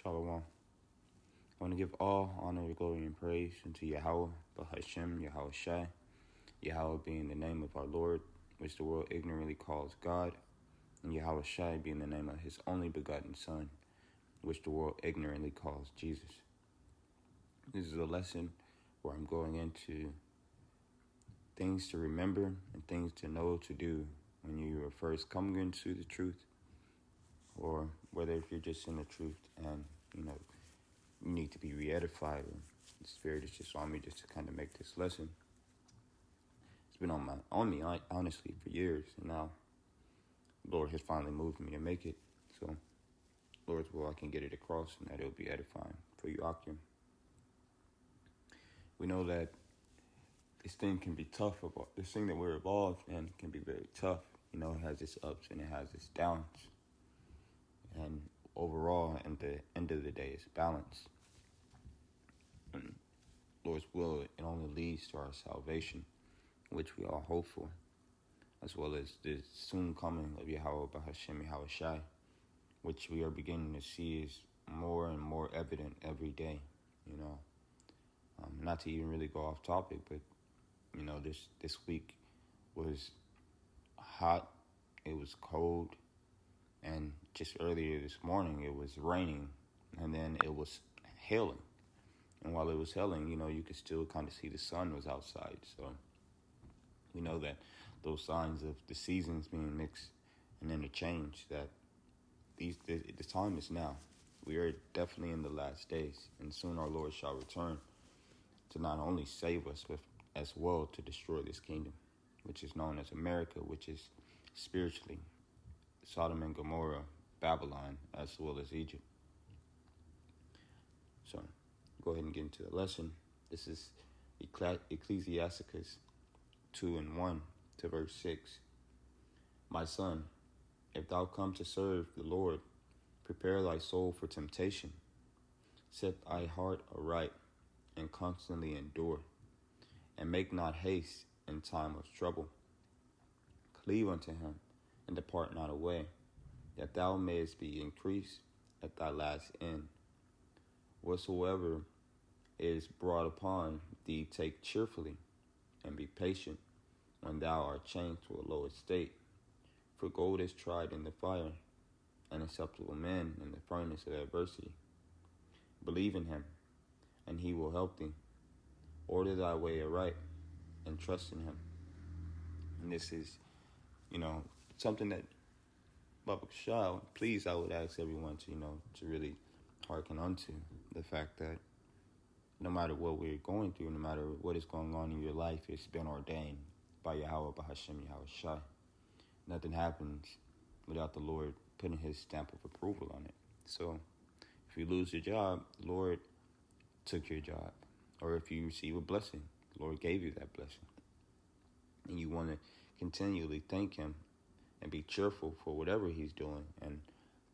Shalom. I want to give all honor, glory, and praise unto Yahweh, Bahashem, Yahweh Shai, Yahweh being the name of our Lord, which the world ignorantly calls God, and Yahweh Shai being the name of his only begotten Son, which the world ignorantly calls Jesus. This is a lesson where I'm going into things to remember and things to know to do when you are first coming into the truth, or whether if you're just in the truth and, you need to be re-edified. The Spirit is just on me just to kind of make this lesson. It's been on me honestly for years, and now the Lord has finally moved me to make it. So, Lord's will, I can get it across, and that it'll be edifying for you, Akim. We know that this thing can be tough. This thing that we're involved in can be very tough. It has its ups and it has its downs. And overall, at the end of the day, it's balance. And Lord's will, it only leads to our salvation, which we all hope for, as well as the soon coming of Yahweh Bahashem Yahweh Shai, which we are beginning to see is more and more evident every day. Not to even really go off topic, but this week was hot, it was cold, and just earlier this morning it was raining, and then it was hailing. And while it was hailing, you could still kind of see the sun was outside. So we know that those signs of the seasons being mixed and interchanged, that the time is now. We are definitely in the last days, and soon our Lord shall return to not only save us, but as well to destroy this kingdom, which is known as America, which is spiritually Sodom and Gomorrah, Babylon, as well as Egypt. So, go ahead and get into the lesson. This is Ecclesiasticus 2:1 to verse 6. My son, if thou come to serve the Lord, prepare thy soul for temptation. Set thy heart aright, and constantly endure, and make not haste in time of trouble. Cleave unto him, and depart not away, that thou mayest be increased at thy last end. Whatsoever is brought upon thee, take cheerfully, and be patient when thou art changed to a low estate. For gold is tried in the fire, and acceptable men in the furnace of adversity. Believe in him, and he will help thee. Order thy way aright, and trust in him. And this is, something that Baba Kashal, please, I would ask everyone to really hearken unto the fact that no matter what we're going through, no matter what is going on in your life, it's been ordained by Yahweh, Bahashem, Yahweh Shai. Nothing happens without the Lord putting his stamp of approval on it. So if you lose your job, the Lord took your job. Or if you receive a blessing, the Lord gave you that blessing. And you want to continually thank him and be cheerful for whatever he's doing, and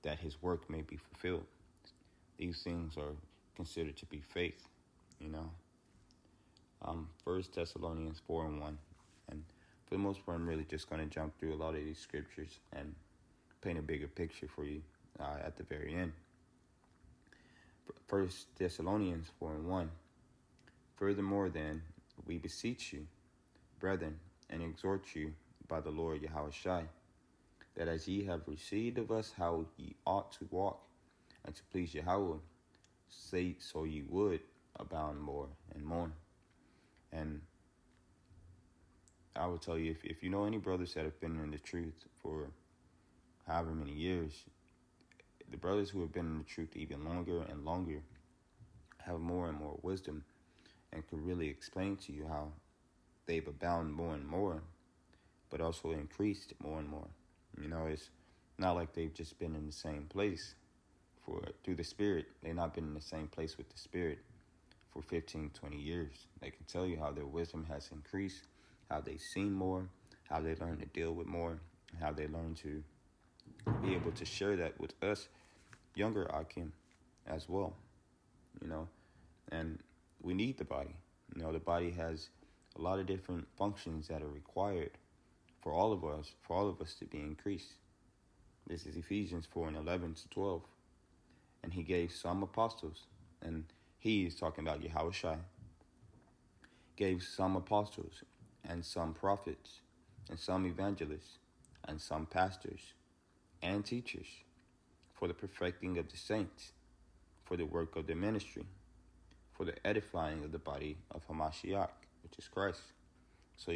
that his work may be fulfilled. These things are considered to be faith, 1 Thessalonians 4:1. And for the most part, I'm really just going to jump through a lot of these scriptures and paint a bigger picture for you at the very end. 1 Thessalonians 4:1. Furthermore, then, we beseech you, brethren, and exhort you by the Lord Yahweh Shai, that as ye have received of us how ye ought to walk, and to please Yahweh, say so ye would abound more and more. And I will tell you, if you know any brothers that have been in the truth for however many years, the brothers who have been in the truth even longer and longer have more and more wisdom and can really explain to you how they've abounded more and more, but also increased more and more. It's not like they've just been in the same place through the Spirit. They've not been in the same place with the Spirit for 15, 20 years. They can tell you how their wisdom has increased, how they've seen more, how they learn to deal with more, how they learn to be able to share that with us younger Akim as well, and we need the body. The body has a lot of different functions that are required for all of us to be increased. This is Ephesians 4:11-12. And he gave some apostles, and he is talking about Yahushua, gave some apostles, and some prophets, and some evangelists, and some pastors, and teachers, for the perfecting of the saints, for the work of the ministry, for the edifying of the body of Hamashiach, which is Christ. So,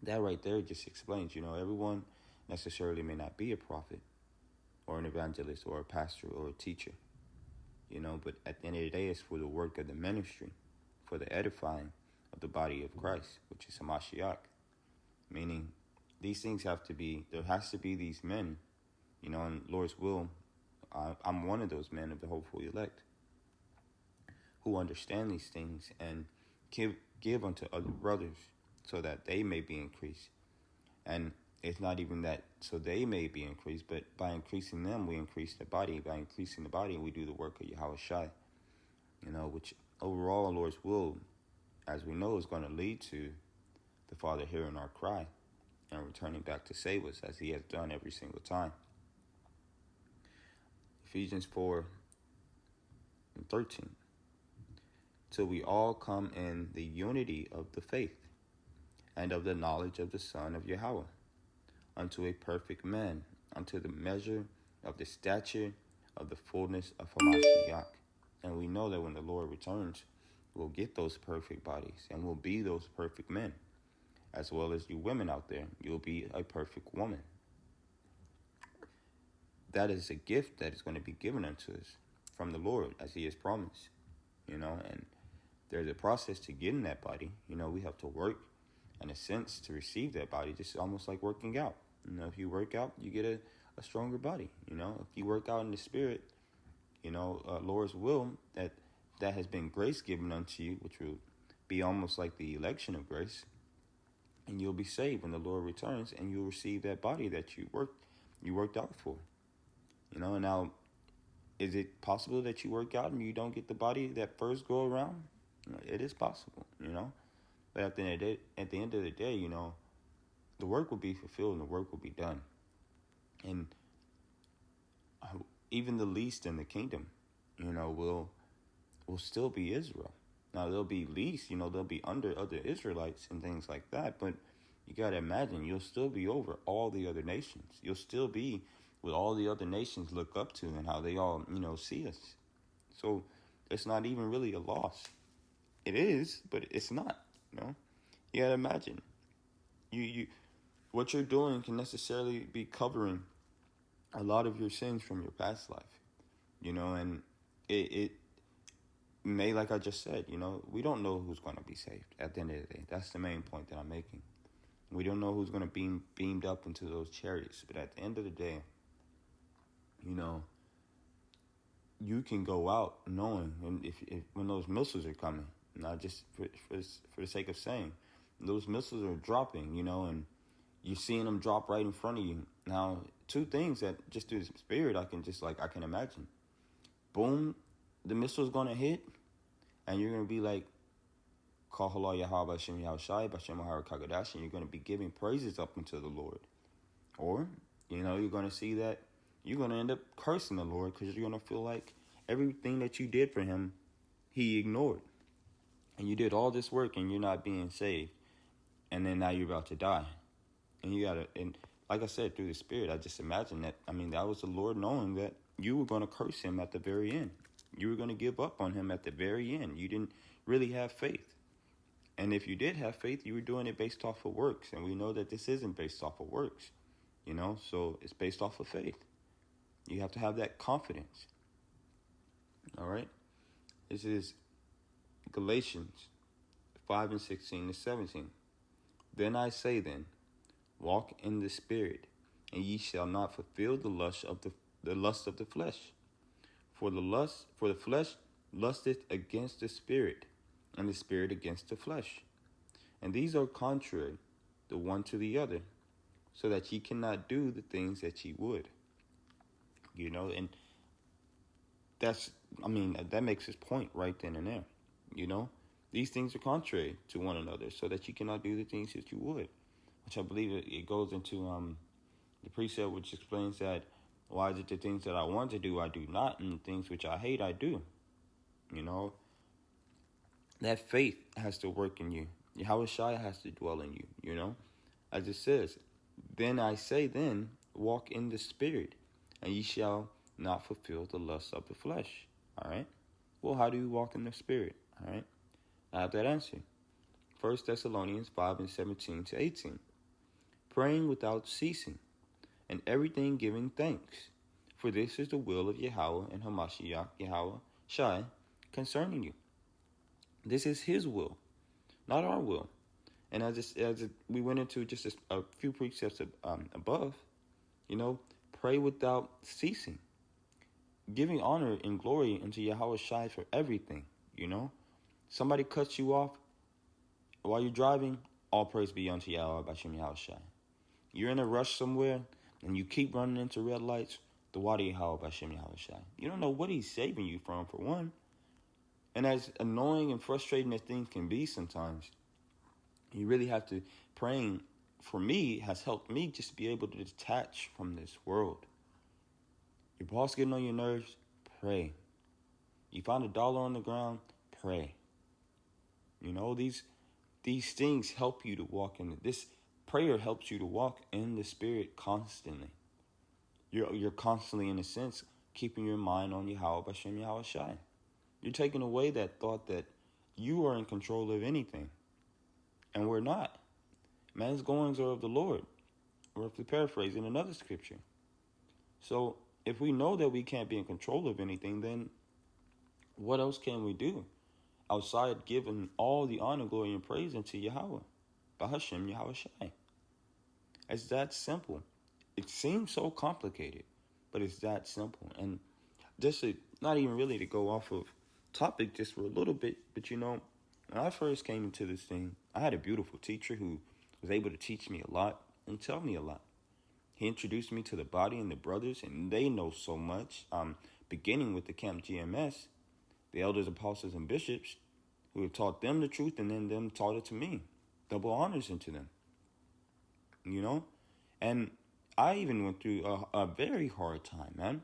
that right there just explains, everyone necessarily may not be a prophet or an evangelist or a pastor or a teacher, but at the end of the day, it's for the work of the ministry, for the edifying of the body of Christ, which is Hamashiach. Meaning, these things there has to be these men, and Lord's will, I'm one of those men of the hopeful elect who understand these things and give unto other brothers so that they may be increased. And it's not even that so they may be increased, but by increasing them, we increase the body. By increasing the body, we do the work of Yahushua, which overall, Lord's will, as we know, is going to lead to the Father hearing our cry and returning back to save us, as he has done every single time. Ephesians 4:13. Till we all come in the unity of the faith and of the knowledge of the Son of Yahweh, unto a perfect man, unto the measure of the stature of the fullness of Hamashiach. And we know that when the Lord returns, we'll get those perfect bodies and we'll be those perfect men. As well as you women out there, you'll be a perfect woman. That is a gift that is going to be given unto us from the Lord, as he has promised, and there's a process to getting that body. We have to work, in a sense, to receive that body, just almost like working out. If you work out, you get a stronger body. If you work out in the spirit, Lord's will, that has been grace given unto you, which will be almost like the election of grace, and you'll be saved when the Lord returns, and you'll receive that body that you worked out for. Now, is it possible that you work out and you don't get the body that first go around? It is possible, But at the end of the day, the work will be fulfilled and the work will be done. And even the least in the kingdom, will still be Israel. Now, they'll be least, they'll be under other Israelites and things like that. But you got to imagine, you'll still be over all the other nations. You'll still be what all the other nations look up to and how they all, see us. So it's not even really a loss. It is, but it's not, You got to imagine. You what you're doing can necessarily be covering a lot of your sins from your past life, and it may, like I just said, we don't know who's going to be saved at the end of the day. That's the main point that I'm making. We don't know who's going to be beamed up into those chariots, but at the end of the day, you can go out knowing, and if when those missiles are coming, not just for the sake of saying, those missiles are dropping, and you're seeing them drop right in front of you. Now, two things that just through the spirit I can imagine. Boom, the missile's gonna hit, and you're gonna be like, Kahala Yahweh Bashem Yahushai Bashem Mahara Kagadash, and you're gonna be giving praises up unto the Lord. Or, you're gonna see that you're gonna end up cursing the Lord, because you're gonna feel like everything that you did for him, he ignored. And you did all this work and you're not being saved. And then now you're about to die. And like I said, through the spirit, I just imagine that, that was the Lord knowing that you were going to curse him at the very end. You were going to give up on him at the very end. You didn't really have faith. And if you did have faith, you were doing it based off of works. And we know that this isn't based off of works, so it's based off of faith. You have to have that confidence. All right. This is Galatians 5:16-17. Then I say then, walk in the spirit, and ye shall not fulfill the lust of the flesh. For the flesh lusteth against the spirit, and the spirit against the flesh. And these are contrary the one to the other, so that ye cannot do the things that ye would. And that makes his point right then and there. These things are contrary to one another, so that you cannot do the things that you would. Which I believe it goes into the precept which explains that Why is it the things that I want to do, I do not, and the things which I hate, I do? You know, that faith has to work in you. Yahweh Shai has to dwell in you, you know. As it says, then I say, then walk in the Spirit, and ye shall not fulfill the lusts of the flesh. All right. Well, how do you walk in the Spirit? All right. I have that answer. 1 Thessalonians 5:17-18. Praying without ceasing, and everything giving thanks. For this is the will of Yahweh and Hamashiach, Yahweh Shai, concerning you. This is his will, not our will. And we went into just a few precepts above, you know, pray without ceasing, giving honor and glory unto Yahweh Shai for everything, you know. Somebody cuts you off while you're driving, all praise be unto Yahweh Bashem Yahweh Shai. You're in a rush somewhere, and you keep running into red lights, the water Yahweh Bashem Yahweh Shai. You don't know what he's saving you from, for one. And as annoying and frustrating as things can be sometimes, you really have to, praying, for me, has helped me just be able to detach from this world. Your boss getting on your nerves, pray. You find $1 on the ground, pray. You know, these things help you to walk in this. Prayer helps you to walk in the Spirit constantly. You're constantly, in a sense, keeping your mind on Yahweh Bashem Yahweh Shai. You're taking away that thought that you are in control of anything. And we're not. Man's goings are of the Lord. Or if we paraphrase in another scripture. So if we know that we can't be in control of anything, then what else can we do outside giving all the honor, glory, and praise unto Yahweh? Bahashem Yahweh Shai. It's that simple. It seems so complicated, but it's that simple. And just not even really to go off of topic just for a little bit, but you know, when I first came into this thing, I had a beautiful teacher who was able to teach me a lot and tell me a lot. He introduced me to the body and the brothers, and they know so much, beginning with the Camp GMS, the elders, apostles, and bishops, who have taught them the truth and then them taught it to me. Double honors into them. You know? And I even went through a very hard time, man.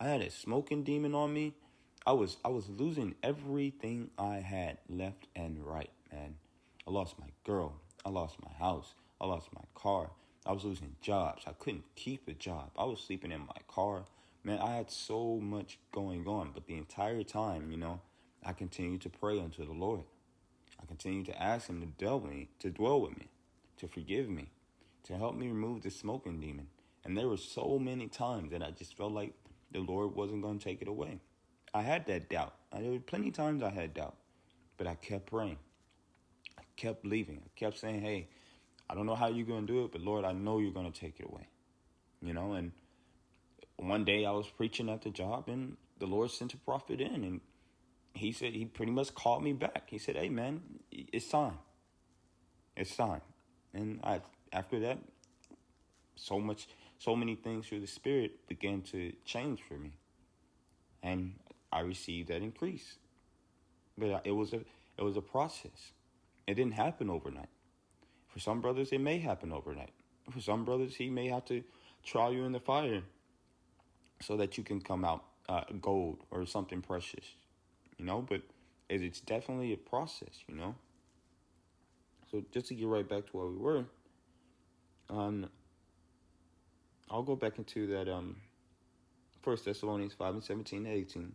I had a smoking demon on me. I was losing everything I had left and right, man. I lost my girl. I lost my house. I lost my car. I was losing jobs. I couldn't keep a job. I was sleeping in my car. Man, I had so much going on. But the entire time, you know, I continued to pray unto the Lord. I continued to ask him to dwell with me, to forgive me, to help me remove the smoking demon. And there were so many times that I just felt like the Lord wasn't going to take it away. I had that doubt. There were plenty of times I had doubt. But I kept praying. I kept believing. I kept saying, hey, I don't know how you're going to do it, but Lord, I know you're going to take it away. You know, and one day I was preaching at the job, and the Lord sent a prophet in, and he said, he pretty much called me back. He said, hey, man, it's time. It's time. And after that, so many things through the Spirit began to change for me. And I received that increase. But it was a process. It didn't happen overnight. For some brothers, it may happen overnight. For some brothers, he may have to try you in the fire so that you can come out gold or something precious, you know. But it's definitely a process, you know. So just to get right back to where we were, I'll go back into that 1 Thessalonians 5:17-18.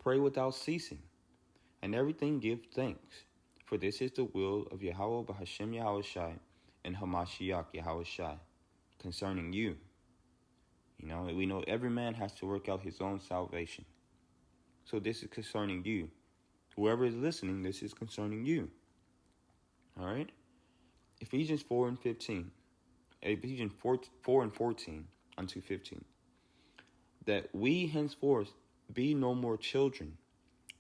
Pray without ceasing, and everything give thanks, for this is the will of Yahweh Bahashem Yahweh Shai and Hamashiach Yahweh Shai concerning you. You know, we know every man has to work out his own salvation. So this is concerning you. Whoever is listening, this is concerning you. All right? Ephesians 4:15. Ephesians 4:14 unto 15. That we henceforth be no more children,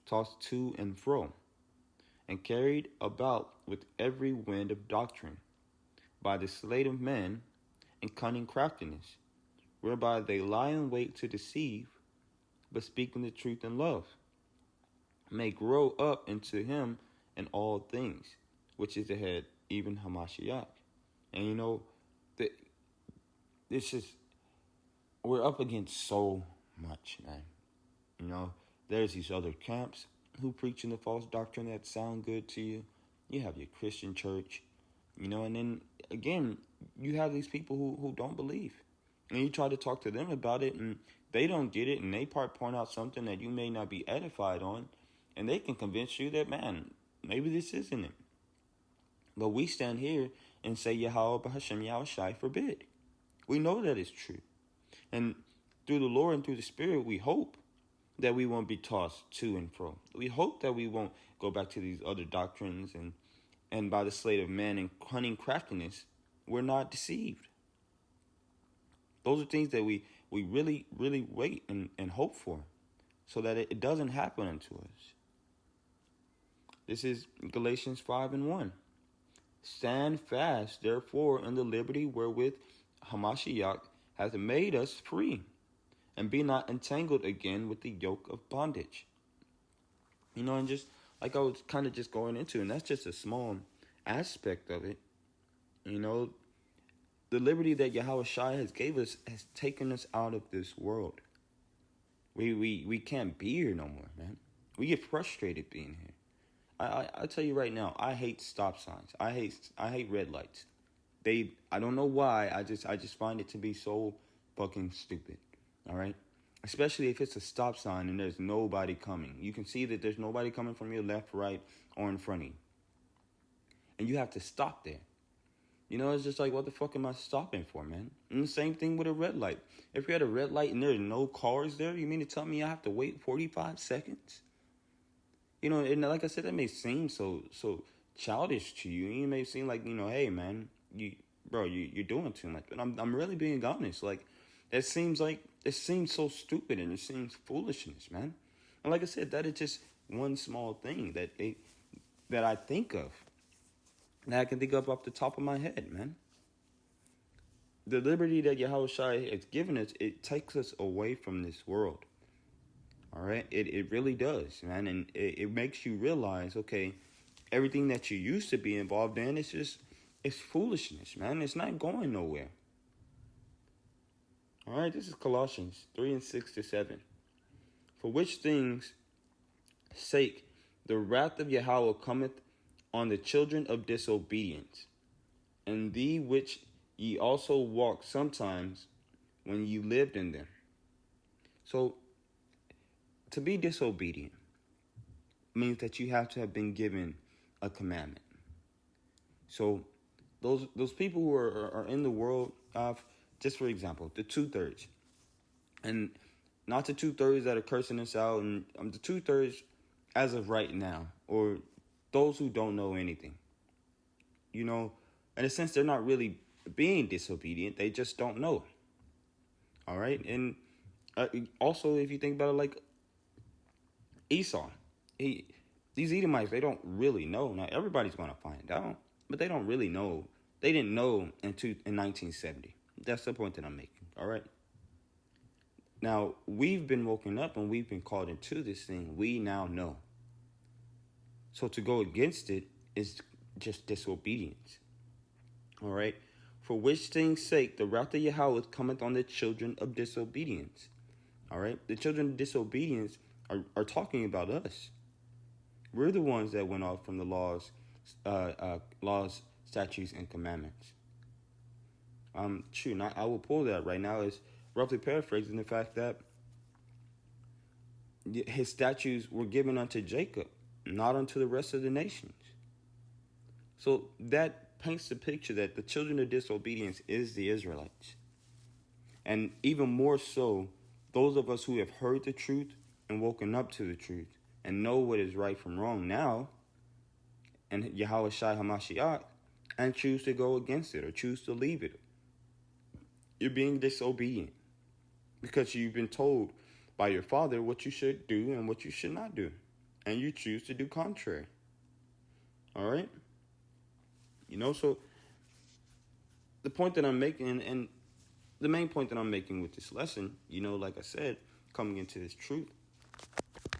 tossed to and fro, and carried about with every wind of doctrine, by the sleight of men and cunning craftiness, whereby they lie in wait to deceive, but speaking the truth in love, may grow up into him in all things, which is the head, even Hamashiach. And you know, this is we're up against so much, man. You know, there's these other camps who preaching the false doctrine that sound good to you. You have your Christian church, you know, and then again, you have these people who don't believe. And you try to talk to them about it, and they don't get it, and they point out something that you may not be edified on, and they can convince you that, man, maybe this isn't it. But we stand here and say, Yahweh B'Hashem Yahushai forbid. We know that it's true. And through the Lord and through the Spirit, we hope that we won't be tossed to and fro. We hope that we won't go back to these other doctrines, and by the sleight of man and cunning craftiness, we're not deceived. Those are things that we really, really wait and hope for, so that it doesn't happen unto us. This is Galatians 5:1. Stand fast, therefore, in the liberty wherewith Hamashiach hath made us free, and be not entangled again with the yoke of bondage. You know, and just like I was kind of just going into, and that's just a small aspect of it. You know, the liberty that Yahweh Shai has gave us has taken us out of this world. We can't be here no more, man. We get frustrated being here. I tell you right now, I hate stop signs. I hate red lights. I don't know why. I just find it to be so fucking stupid. All right? Especially if it's a stop sign and there's nobody coming. You can see that there's nobody coming from your left, right, or in front of you. And you have to stop there. You know, it's just like, what the fuck am I stopping for, man? And the same thing with a red light. If you're at a red light and there's no cars there, you mean to tell me I have to wait 45 seconds? You know, and like I said, that may seem so childish to you. You may seem like, you know, hey, man, you're doing too much. But I'm really being honest. Like, it seems so stupid, and it seems foolishness, man. And like I said, that is just one small thing that I think of. That I can think of off the top of my head, man. The liberty that Yahweh Shai has given us, it takes us away from this world. All right? It really does, man. And it makes you realize, okay, everything that you used to be involved in, it's foolishness, man. It's not going nowhere. All right? This is Colossians 3:6-7. For which things' sake the wrath of Yahweh cometh on the children of disobedience, and the which ye also walked sometimes when ye lived in them. So, to be disobedient means that you have to have been given a commandment. So, those people who are in the world of, just for example, the 2/3, and not the 2/3 that are cursing us out, and the 2/3 as of right now, or those who don't know anything. You know, in a sense, they're not really being disobedient. They just don't know. All right? And also, if you think about it, like Esau, these Edomites, they don't really know. Now, everybody's going to find out, but they don't really know. They didn't know in 1970. That's the point that I'm making. All right? Now, we've been woken up and we've been called into this thing. We now know. So to go against it is just disobedience. All right? For which things' sake the wrath of Yahweh cometh on the children of disobedience. All right? The children of disobedience are talking about us. We're the ones that went off from the laws, statutes, and commandments. True. I will pull that right now. It's roughly paraphrasing the fact that his statutes were given unto Jacob, not unto the rest of the nations. So that paints the picture that the children of disobedience is the Israelites. And even more so, those of us who have heard the truth and woken up to the truth and know what is right from wrong now, and Yahweh Shai HaMashiach, and choose to go against it or choose to leave it. You're being disobedient because you've been told by your father what you should do and what you should not do. And you choose to do contrary. All right? You know, so the point that I'm making, and the main point that I'm making with this lesson, you know, like I said, coming into this truth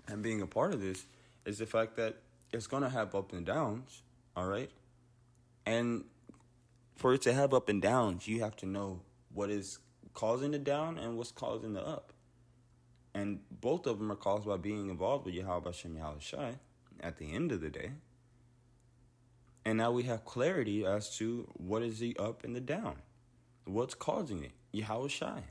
and being a part of this, is the fact that it's going to have ups and downs, all right? And for it to have up and downs, you have to know what is causing the down and what's causing the up. And both of them are caused by being involved with Yahweh Hashem Yahushai at the end of the day. And now we have clarity as to what is the up and the down. What's causing it? Yahushai.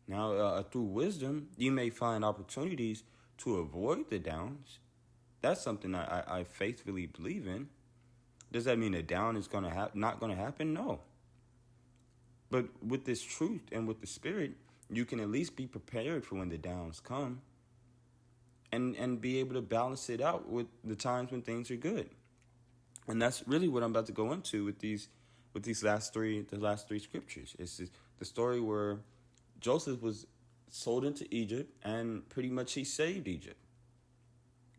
Now, through wisdom, you may find opportunities to avoid the downs. That's something I faithfully believe in. Does that mean a down is not going to happen? No. But with this truth and with the Spirit, you can at least be prepared for when the downs come and be able to balance it out with the times when things are good. And that's really what I'm about to go into with the last three scriptures. It's the story where Joseph was sold into Egypt, and pretty much he saved Egypt.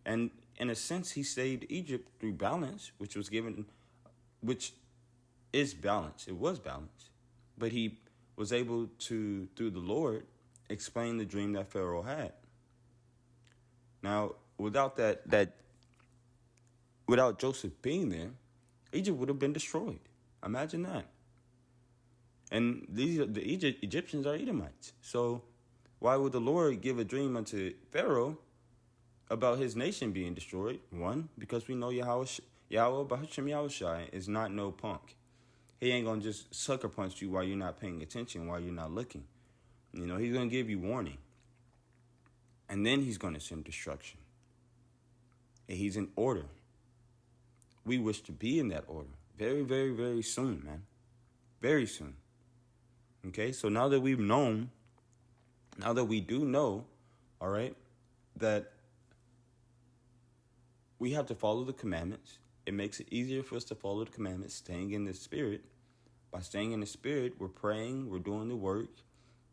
And in a sense, he saved Egypt through balance, which is balance. It was balance. But he was able to, through the Lord, explain the dream that Pharaoh had. Now, without without Joseph being there, Egypt would have been destroyed. Imagine that. And the Egyptians are Edomites. So why would the Lord give a dream unto Pharaoh about his nation being destroyed? One, because we know Yahweh B'Hashem Yahushai is not no punk. He ain't going to just sucker punch you while you're not paying attention, while you're not looking. He's going to give you warning. And then he's going to send destruction. And he's in order. We wish to be in that order very, very, very soon, man. Very soon. Okay, so now that we do know, all right, that we have to follow the commandments. It makes it easier for us to follow the commandments, staying in the Spirit. By staying in the Spirit, we're praying, we're doing the work,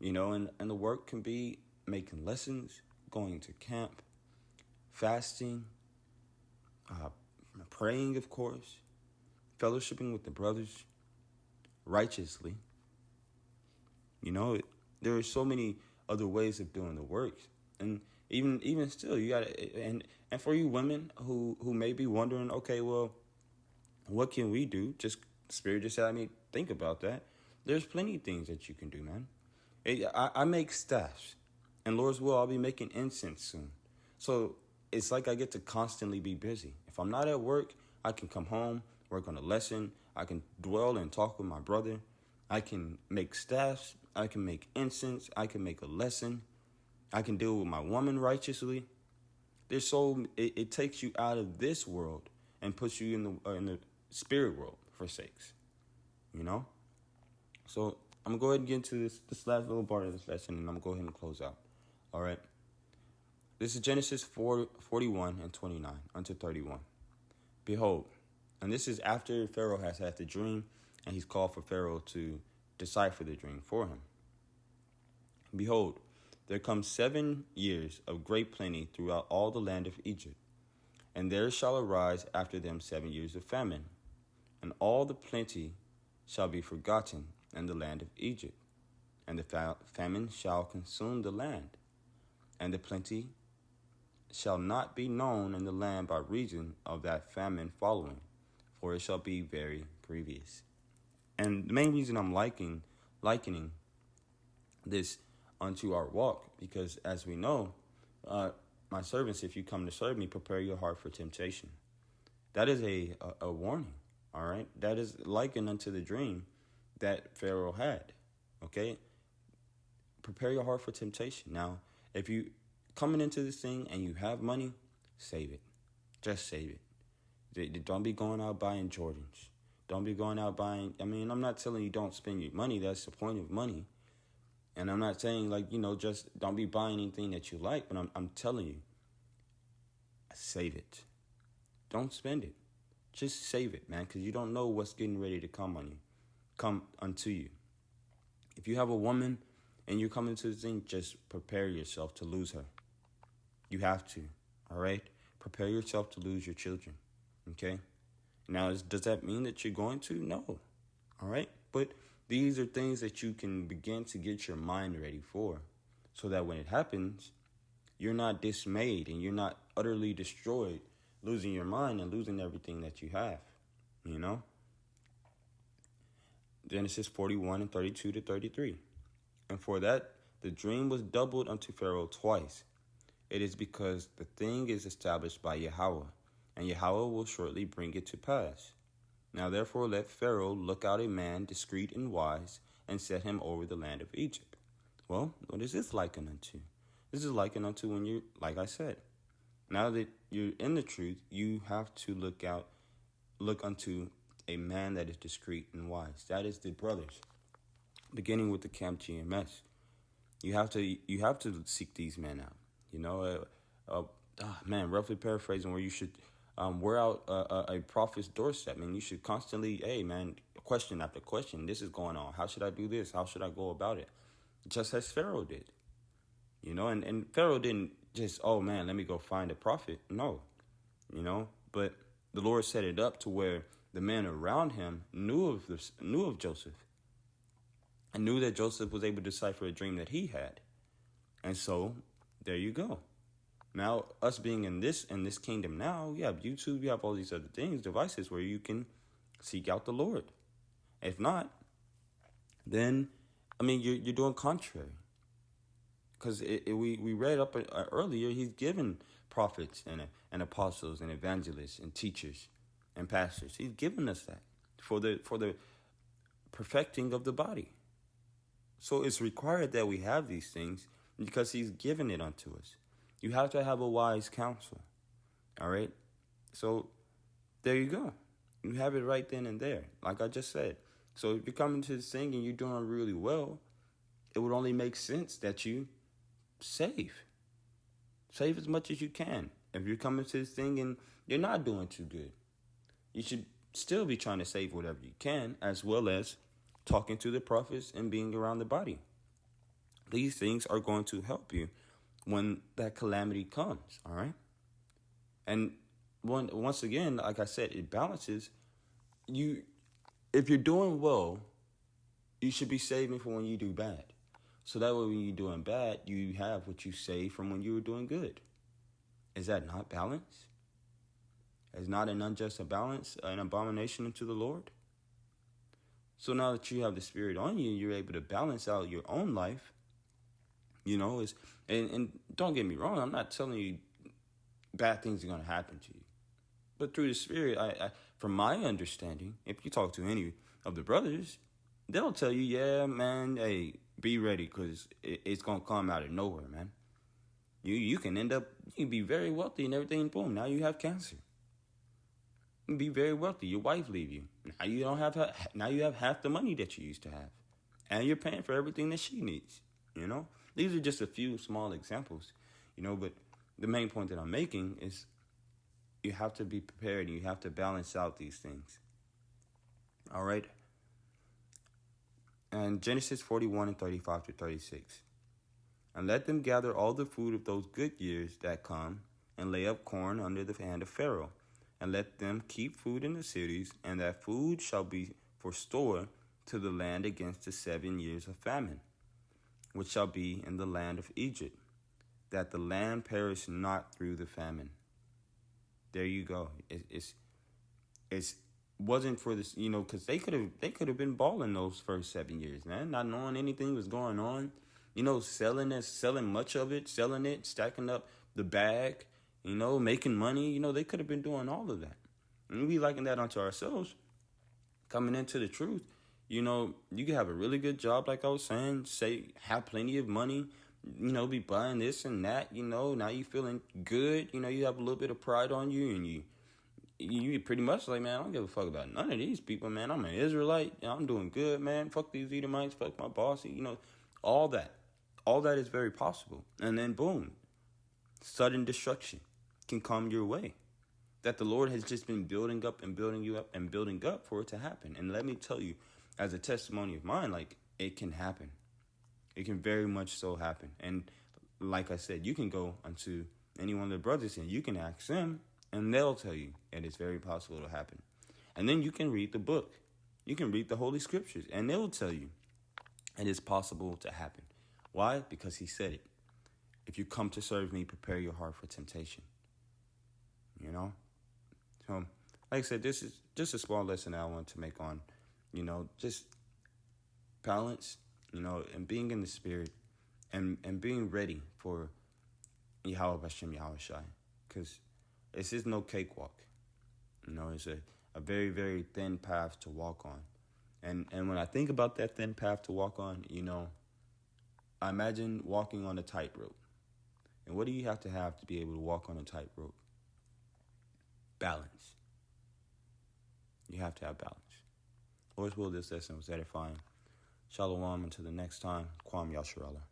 and the work can be making lessons, going to camp, fasting, praying, of course, fellowshipping with the brothers righteously. There are so many other ways of doing the work. And even still, you got to, and for you women who may be wondering, okay, well, what can we do? Spirit just had me think about that. There's plenty of things that you can do, man. I make staffs, and Lord's will, I'll be making incense soon. So it's like I get to constantly be busy. If I'm not at work, I can come home, work on a lesson. I can dwell and talk with my brother. I can make staffs. I can make incense. I can make a lesson. I can deal with my woman righteously. It takes you out of this world and puts you in the spirit world for sakes, So I'm going to go ahead and get into this last little part of this lesson, and I'm going to go ahead and close out. All right. This is Genesis 41 and 29 unto 31. Behold, and this is after Pharaoh has had the dream, and he's called for Pharaoh to decipher the dream for him. Behold, there come 7 years of great plenty throughout all the land of Egypt, and there shall arise after them 7 years of famine, and all the plenty shall be forgotten in the land of Egypt, and the famine shall consume the land, and the plenty shall not be known in the land by reason of that famine following, for it shall be very grievous. And the main reason I'm likening this unto our walk, because as we know, my servants, if you come to serve me, prepare your heart for temptation. That is a warning, all right? That is likened unto the dream that Pharaoh had, okay? Prepare your heart for temptation. Now, if you coming into this thing and you have money, save it. Just save it. Don't be going out buying Jordans. Don't be going out buying, I'm not telling you don't spend your money. That's the point of money. And I'm not saying just don't be buying anything that you like, but I'm telling you, save it. Don't spend it. Just save it, man, because you don't know what's getting ready to come unto you. If you have a woman and you're coming to this thing, just prepare yourself to lose her. You have to, all right? Prepare yourself to lose your children, okay? Now, does that mean that you're going to? No, all right? But these are things that you can begin to get your mind ready for, so that when it happens, you're not dismayed and you're not utterly destroyed, losing your mind and losing everything that you have, Genesis 41 and 32 to 33. And for that, the dream was doubled unto Pharaoh twice. It is because the thing is established by Yahweh, and Yahweh will shortly bring it to pass. Now therefore let Pharaoh look out a man discreet and wise, and set him over the land of Egypt. Well, what is this likened unto? This is likened unto when you, like I said, now that you're in the truth, you have to look unto a man that is discreet and wise. That is the brothers, beginning with the Camp GMS. You have to seek these men out. Roughly paraphrasing, where you should wear out a prophet's doorstep. You should constantly, hey, man, question after question. This is going on. How should I do this? How should I go about it? Just as Pharaoh did. And Pharaoh didn't just, oh, man, let me go find a prophet. No, but the Lord set it up to where the men around him knew of Joseph, and knew that Joseph was able to decipher a dream that he had. And so there you go. Now, us being in this kingdom now, you have YouTube, you have all these other things, devices where you can seek out the Lord. If not, then, you're doing contrary. Because we read up earlier, he's given prophets and apostles and evangelists and teachers and pastors. He's given us that for the perfecting of the body. So it's required that we have these things because he's given it unto us. You have to have a wise counsel. All right? So there you go. You have it right then and there, like I just said. So if you're coming to this thing and you're doing really well, it would only make sense that you save. Save as much as you can. If you're coming to this thing and you're not doing too good, you should still be trying to save whatever you can, as well as talking to the prophets and being around the body. These things are going to help you when that calamity comes, all right? And once again, like I said, it balances. If you're doing well, you should be saving for when you do bad. So that way when you're doing bad, you have what you saved from when you were doing good. Is that not balance? Is not an unjust balance an abomination unto the Lord? So now that you have the Spirit on you, you're able to balance out your own life. And don't get me wrong, I'm not telling you bad things are going to happen to you. But through the Spirit, I from my understanding, if you talk to any of the brothers, they'll tell you, yeah, man, hey, be ready, because it's going to come out of nowhere, man. You can be very wealthy and everything, boom, now you have cancer. You can be very wealthy, your wife leave you. Now you have half the money that you used to have. And you're paying for everything that she needs, These are just a few small examples, but the main point that I'm making is you have to be prepared and you have to balance out these things. All right? And Genesis 41 and 35 to 36. And let them gather all the food of those good years that come, and lay up corn under the hand of Pharaoh, and let them keep food in the cities, and that food shall be for store to the land against the 7 years of famine, which shall be in the land of Egypt, that the land perish not through the famine. There you go. It's wasn't for this, because they could have been balling those first 7 years, man, not knowing anything was going on, selling much of it, selling it, stacking up the bag, making money. They could have been doing all of that, and we liken that onto ourselves. Coming into the truth, you can have a really good job, like I was saying, have plenty of money, be buying this and that, now you feeling good, you have a little bit of pride on you, and you pretty much like, man, I don't give a fuck about none of these people, man. I'm an Israelite, I'm doing good, man. Fuck these Edomites, fuck my boss, all that. All that is very possible. And then boom, sudden destruction can come your way. That the Lord has just been building up and building you up and building up for it to happen. And let me tell you, as a testimony of mine, like, it can happen. It can very much so happen. And like I said, you can go unto any one of the brothers and you can ask them, and they'll tell you it is very possible to happen. And then you can read the book. You can read the Holy Scriptures, and they'll tell you it is possible to happen. Why? Because he said it. If you come to serve me, prepare your heart for temptation. So, like I said, this is just a small lesson that I want to make on, just balance and being in the Spirit and being ready for Yahweh Hashem Yahweh Shai. Because this is no cakewalk. It's a very, very thin path to walk on. And when I think about that thin path to walk on, I imagine walking on a tightrope. And what do you have to be able to walk on a tightrope? Balance. You have to have balance. Lord's will, this lesson was edifying. Shalom until the next time. Kwam Yasharallah.